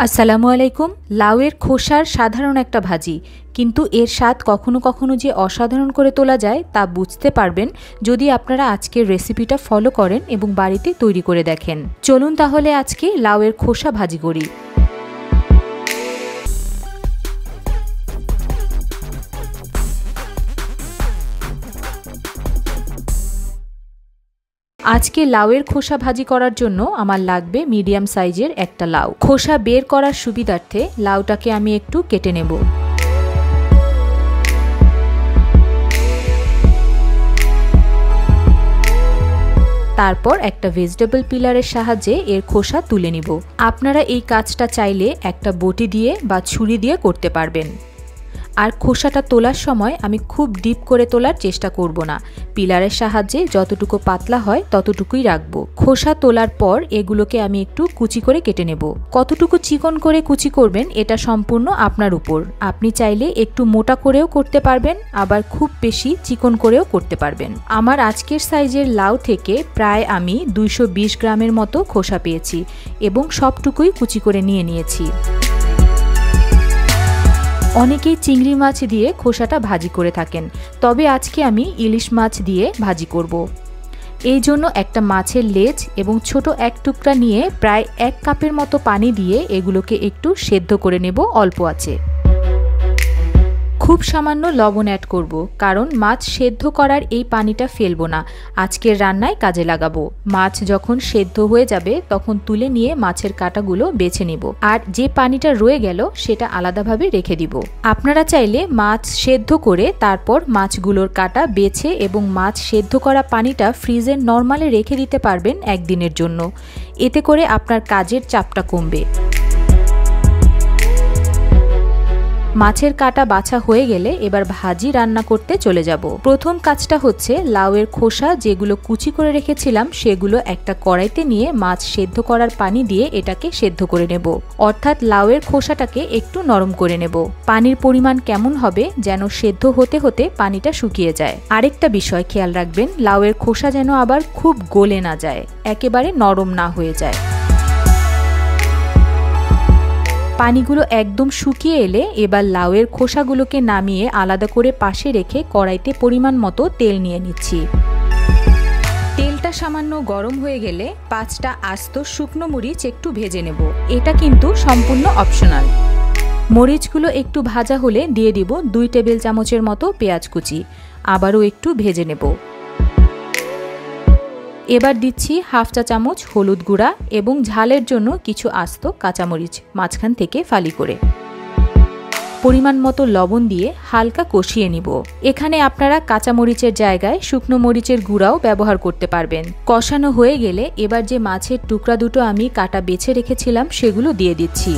আসসালামু আলাইকুম। লাউয়ের খোসার সাধারণ একটা ভাজি, কিন্তু এর স্বাদ কখনো কখনো যে অসাধারণ করে তোলা যায় তা বুঝতে পারবেন যদি আপনারা আজকের রেসিপিটা ফলো করেন এবং বাড়িতে তৈরি করে দেখেন। চলুন তাহলে আজকে লাউয়ের খোসা ভাজি করি। আজকে লাউয়ের খোসা ভাজি করার জন্য আমার লাগবে মিডিয়াম সাইজের একটা লাউ। খোসা বের করার সুবিধার্থে লাউটাকে আমি একটু কেটে নেব। তারপর একটা ভেজিটেবল পিলারের সাহায্যে এর খোসা তুলে নিব। আপনারা এই কাজটা চাইলে একটা বটি দিয়ে বা ছুরি দিয়ে করতে পারবেন। আর খোসাটা তোলার সময় আমি খুব ডিপ করে তোলার চেষ্টা করব না, পিলারের সাহায্যে যতটুকু পাতলা হয় ততটুকুই রাখবো। খোসা তোলার পর এগুলোকে আমি একটু কুচি করে কেটে নেব। কতটুকু চিকন করে কুচি করবেন এটা সম্পূর্ণ আপনার উপর। আপনি চাইলে একটু মোটা করেও করতে পারবেন, আবার খুব বেশি চিকন করেও করতে পারবেন। আমার আজকের সাইজের লাউ থেকে প্রায় আমি 220 গ্রামের মতো খোসা পেয়েছি এবং সবটুকুই কুচি করে নিয়েছি। অনেকেই চিংড়ি মাছ দিয়ে খোসাটা ভাজি করে থাকেন, তবে আজকে আমি ইলিশ মাছ দিয়ে ভাজি করব। এই জন্য একটা মাছের লেজ এবং ছোট এক টুকরা নিয়ে প্রায় 1 কাপের মতো পানি দিয়ে এগুলোকে একটু সেদ্ধ করে নেব অল্প আঁচে। খুব সামান্য লবণ অ্যাড করব, কারণ মাছ সেদ্ধ করার এই পানিটা ফেলবো না, আজকের রান্নায় কাজে লাগাবো। মাছ যখন সেদ্ধ হয়ে যাবে তখন তুলে নিয়ে মাছের কাঁটাগুলো বেছে নেব, আর যে পানিটা রয়ে গেল সেটা আলাদাভাবে রেখে দিব। আপনারা চাইলে মাছ সেদ্ধ করে তারপর মাছগুলোর কাঁটা বেছে এবং মাছ সেদ্ধ করা পানিটা ফ্রিজের নরমালে রেখে দিতে পারবেন একদিনের জন্য। এতে করে আপনার কাজের চাপটা কমবে। মাছের কাঁটা বাছা হয়ে গেলে এবার ভাজি রান্না করতে চলে যাব। প্রথম কাজটা হচ্ছে লাউয়ের খোসা যেগুলো কুচি করে রেখেছিলাম সেগুলো একটা কড়াইতে নিয়ে মাছ সেদ্ধ করার পানি দিয়ে এটাকে সেদ্ধ করে নেব, অর্থাৎ লাউয়ের খোসাটাকে একটু নরম করে নেব। পানির পরিমাণ কেমন হবে যেন সেদ্ধ হতে হতে পানিটা শুকিয়ে যায়। আরেকটা বিষয় খেয়াল রাখবেন, লাউয়ের খোসা যেন আবার খুব গলে না যায়, একেবারে নরম না হয়ে যায়। পানিগুলো একদম শুকিয়ে এলে এবার লাউয়ের খোসাগুলোকে নামিয়ে আলাদা করে পাশে রেখে কড়াইতে পরিমাণ মতো তেল নিয়ে নিচ্ছি। তেলটা সামান্য গরম হয়ে গেলে 5টা আস্ত শুকনো মরিচ একটু ভেজে নেব। এটা কিন্তু সম্পূর্ণ অপশনাল। মরিচগুলো একটু ভাজা হলে দিয়ে দিব 2 টেবিল চামচের মতো পেঁয়াজ কুচি, আবারও একটু ভেজে নেব। এবার দিচ্ছি 1/2 চা চামচ হলুদ গুঁড়া এবং ঝালের জন্য কিছু আস্ত কাঁচামরিচ মাঝখান থেকে ফালি করে। পরিমাণ মতো লবণ দিয়ে হালকা কষিয়ে নিব। এখানে আপনারা কাঁচামরিচের জায়গায় শুকনো মরিচের গুঁড়াও ব্যবহার করতে পারবেন। কষানো হয়ে গেলে এবার যে মাছের টুকরা দুটো আমি কাটা বেছে রেখেছিলাম সেগুলো দিয়ে দিচ্ছি।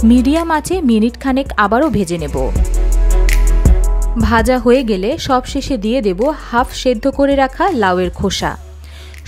মিডিয়াম আঁচে মিনিট খানেক আবারও ভেজে নেব। ভাজা হয়ে গেলে সবশেষে দিয়ে দেব হাফ সেদ্ধ করে রাখা লাউয়ের খোসা।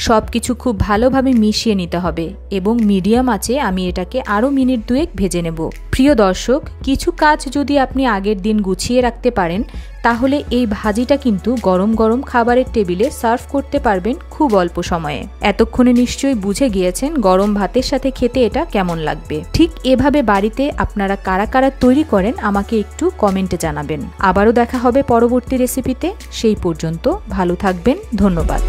সব কিছু খুব ভালোভাবে মিশিয়ে নিতে হবে এবং মিডিয়াম আঁচে আমি এটাকে আরও মিনিট 2 ভেজে নেব। প্রিয় দর্শক, কিছু কাজ যদি আপনি আগের দিন গুছিয়ে রাখতে পারেন তাহলে এই ভাজিটা কিন্তু গরম গরম খাবারের টেবিলে সার্ভ করতে পারবেন খুব অল্প সময়ে। এতক্ষণে নিশ্চয়ই বুঝে গিয়েছেন গরম ভাতের সাথে খেতে এটা কেমন লাগবে। ঠিক এভাবে বাড়িতে আপনারা কারা কারা তৈরি করেন আমাকে একটু কমেন্টে জানাবেন। আবারও দেখা হবে পরবর্তী রেসিপিতে। সেই পর্যন্ত ভালো থাকবেন। ধন্যবাদ।